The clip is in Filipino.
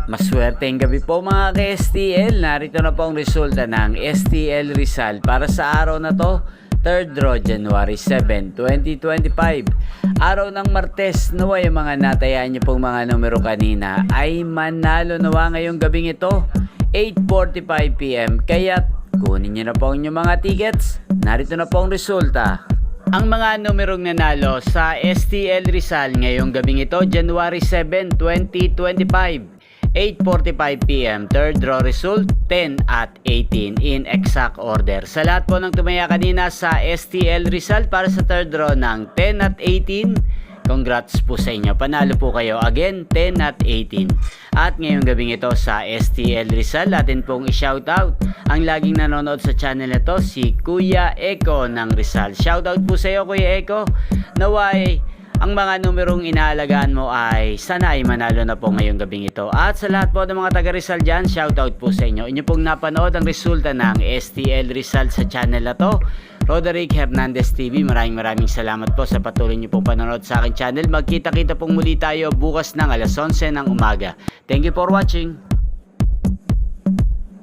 Maswerteng gabi po mga ka-STL. Narito na po ang resulta ng STL Rizal para sa araw na to, 3rd draw, January 7, 2025. Araw ng Martes, nawa yung mga natayaan nyo pong mga numero kanina ay manalo nawa ngayong gabing ito, 8:45 PM. Kaya kunin nyo na po ang inyong mga tickets. Narito na po ang resulta. Ang mga numerong nanalo sa STL Rizal ngayong gabing ito, January 7, 2025. 8:45 PM, 3rd draw result, 10 at 18 in exact order. Sa lahat po ng tumaya kanina sa STL Rizal para sa 3rd draw ng 10 at 18, congrats po sa inyo. Panalo po kayo again, 10 at 18. At ngayong gabing ito sa STL Rizal, atin pong i-shoutout ang laging nanonood sa channel na to, si Kuya Eko ng Rizal. Shoutout po sa iyo, Kuya Eko. Naway ang mga numerong inaalagaan mo ay sana ay manalo na po ngayong gabing ito. At sa lahat po ng mga taga Rizal dyan, shoutout po sa inyo. Inyo pong napanood ang resulta ng STL Rizal sa channel na to, Roderick Hernandez TV. Maraming salamat po sa patuloy niyo pong panonood sa aking channel. Magkita-kita pong muli tayo bukas ng alas 11 ng umaga. Thank you for watching.